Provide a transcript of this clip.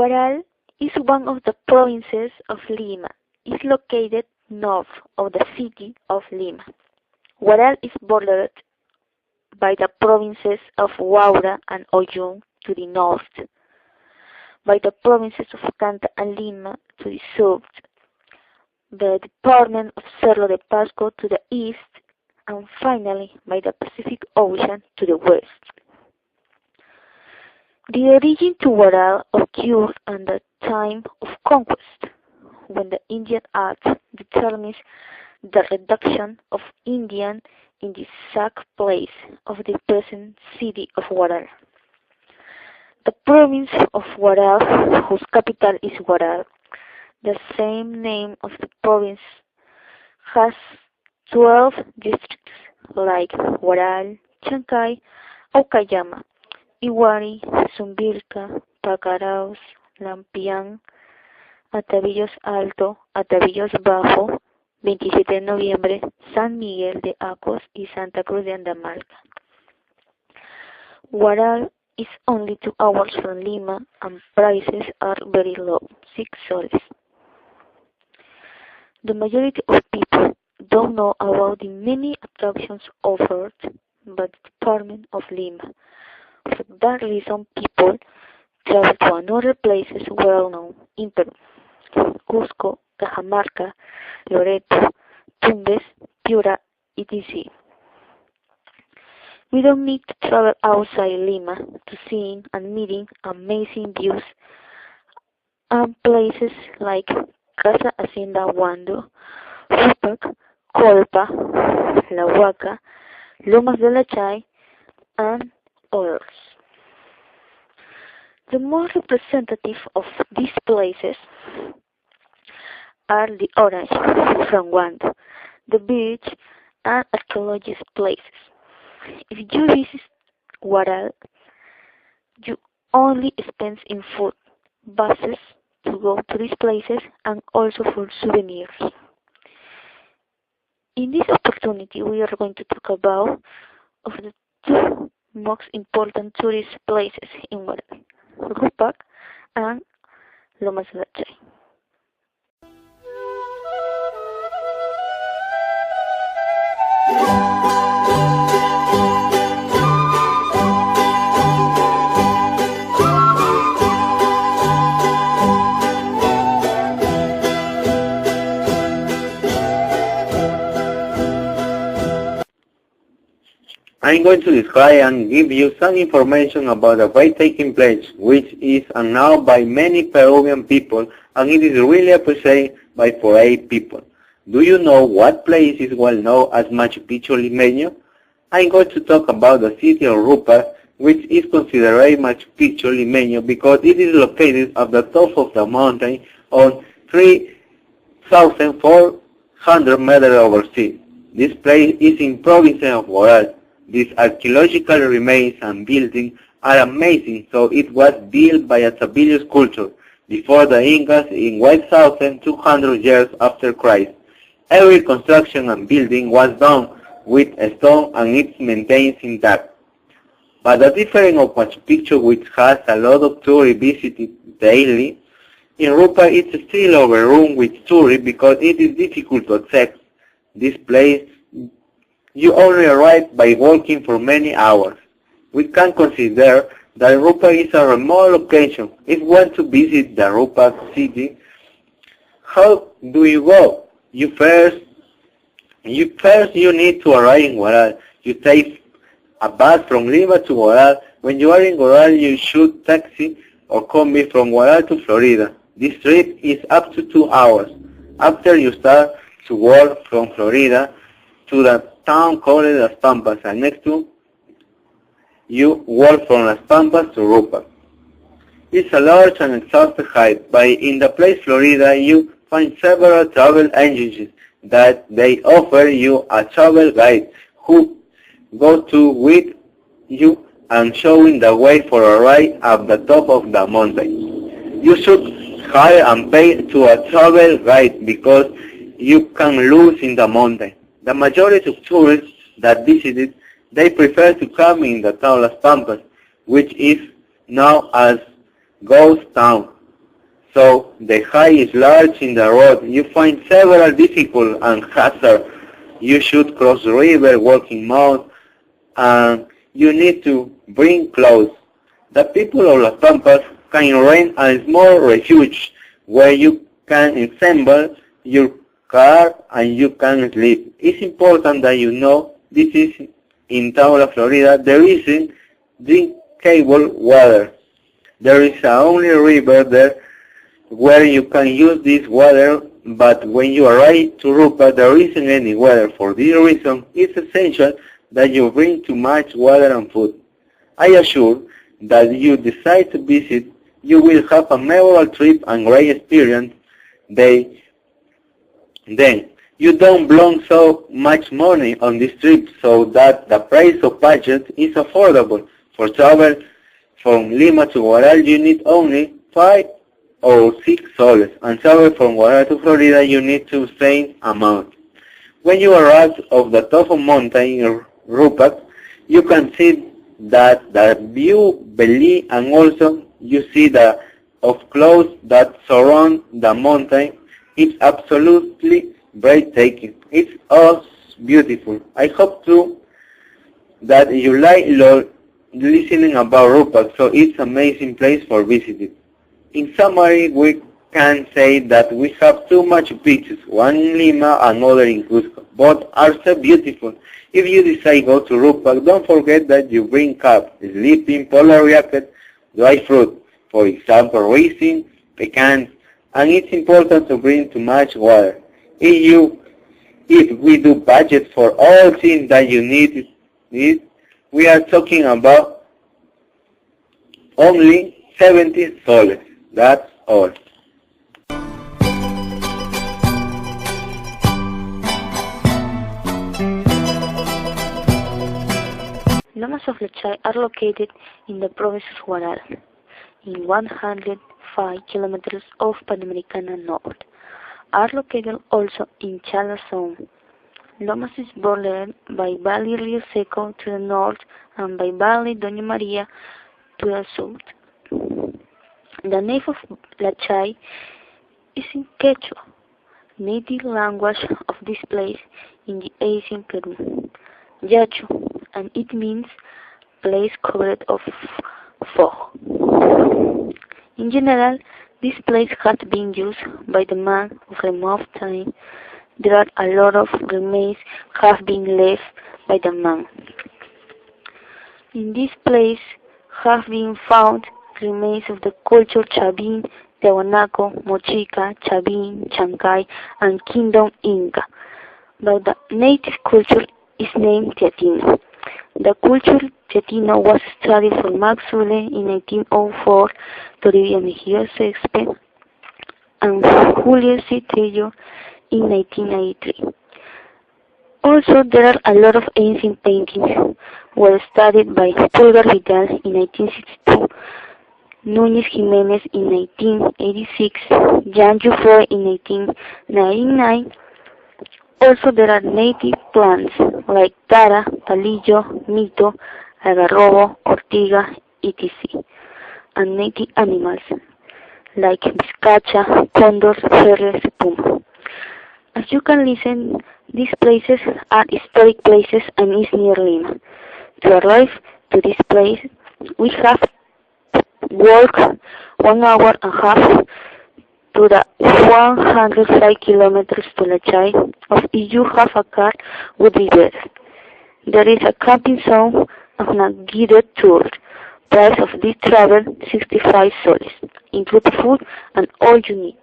Huaral is one of the provinces of Lima. It is located north of the city of Lima. Huaral is bordered by the provinces of Huaura and Oyón to the north, by the provinces of Canta and Lima to the south, the department of Cerro de Pasco to the east, and finally by the Pacific Ocean to the west. The origin to Huaral occurred at the time of conquest, when the Indian Act determines the reduction of Indian in the exact place of the present city of Huaral. The province of Huaral, whose capital is Huaral, the same name of the province, has 12 districts like Huaral, Chancay, Aucayama, Iguari, Zumbilca, Pacaraos, Lampián, Atavillos Alto, Atavillos Bajo, 27 de noviembre, San Miguel de Acos y Santa Cruz de Andamalca. Huaral is only 2 hours from Lima and prices are very low, 6 soles. The majority of people don't know about the many attractions offered by the Department of Lima. For that reason, people travel to another places well known in Peru: Cusco, Cajamarca, Loreto, Tumbes, Piura, etc. We don't need to travel outside Lima to see and meeting amazing views and places like Casa Hacienda Huando, Rupac, Colpa, La Huaca, Lomas de la Chay, and others. The most representative of these places are the Orange from Huando, the beach, and archaeological places. If you visit Huaral, you only spend in food, buses to go to these places, and also for souvenirs. In this opportunity, we are going to talk about of the 2 most important tourist places in Huaral, Rupac and Lomas de la Chay. I'm going to describe and give you some information about a breathtaking place, which is known by many Peruvian people, and it is really appreciated by foreign people. Do you know what place is well known as Machu Picchu Limeño? I'm going to talk about the city of Rupa, which is considered Machu Picchu Limeño because it is located at the top of the mountain on 3,400 meters over sea. This place is in province of Huaral. These archaeological remains and buildings are amazing, so it was built by a Tabilus culture before the Incas in 1,200 years after Christ. Every construction and building was done with stone and it's maintained intact. But the difference of Machu Picchu, which has a lot of tourists visiting daily, in Rupa it's still overrun with tourists because it is difficult to access. This place you only arrive by walking for many hours. We can consider that Rupa is a remote location. If you want to visit the Rupa city, how do you go? You first need to arrive in Huaral. You take a bus from Lima to Huaral. When you are in Huaral, you should taxi or combi from Huaral to Florida. This trip is up to 2 hours. After you start to walk from Florida to the town called Las Pampas, and next to you walk from Las Pampas to Rupa. It's a large and exhaustive hike, but in the place Florida you find several travel agencies that they offer you a travel guide who go to with you and showing the way for a ride at the top of the mountain. You should hire and pay to a travel guide because you can lose in the mountain. The majority of tourists that visit it, they prefer to come in the town Las Pampas, which is now as ghost town. So the high is large in the road. You find several difficult and hazard. You should cross the river walking mount, and you need to bring clothes. The people of Las Pampas can rent a small refuge where you can assemble your car and you can sleep. It's important that you know this is in Tamaulipas, Florida. There isn't drinkable water. There is only a river there where you can use this water, but when you arrive to Rupa, there isn't any water. For this reason, it's essential that you bring too much water and food. I assure that you decide to visit, you will have a memorable trip and great experience. Then you don't belong so much money on this trip so that the price of budget is affordable. For travel from Lima to Huaral, you need only 5 or 6 soles, and travel from Huaral to Florida, you need the same amount. When you arrive at the top of mountain in Rupak, you can see that the view below, and also you see the of clouds that surround the mountain. It's absolutely breathtaking. It's all beautiful. I hope too that you like listening about Rupak, so it's an amazing place for visiting. In summary, we can say that we have two Machu Picchus, one in Lima, another in Cusco. Both are so beautiful. If you decide to go to Rupak, don't forget that you bring cap, sleeping, polar jacket, dry fruit, for example, raisin, pecans, and it's important to bring too much water. If we do budget for all things that you need, we are talking about only 70 soles. That's all. Lomas of Lechay are located in the province of Huaral, in 105 kilometers of Panamericana North. Are located also in Chala Zone. Lomas is bordered by Valley Rio Seco to the north and by Valley Doña Maria to the south. The name of Lechay is in Quechua, native language of this place in the ancient Peru, Yachu, and it means place covered of fog. In general, this place has been used by the man of remote time. There are a lot of remains have been left by the man. In this place have been found remains of the culture Chavin, Tiahuanaco, Mochica, Chavin, Chancay, and Kingdom Inca. But the native culture is named Teatino. The culture Teatino was studied for Max Zule in 1904, Toribio Mejía Césped, and Julio C. Trillo in 1993. Also, there are a lot of ancient paintings were studied by Pulgar Vidal in 1962, Núñez Jiménez in 1986, Jan Jufre in 1999. Also, there are native plants like Tara, Palillo, Mito, Algarrobo, Ortiga, etc. and native animals like Vizcacha, Condor, Ferres, Puma. As you can listen, these places are historic places and is near Lima. To arrive to this place, we have walked 1 hour and a half to the 105 kilometers to Lechay. If you have a car, would be better. There is a camping zone and a guided tour. Price of this travel 65 soles, include food and all you need.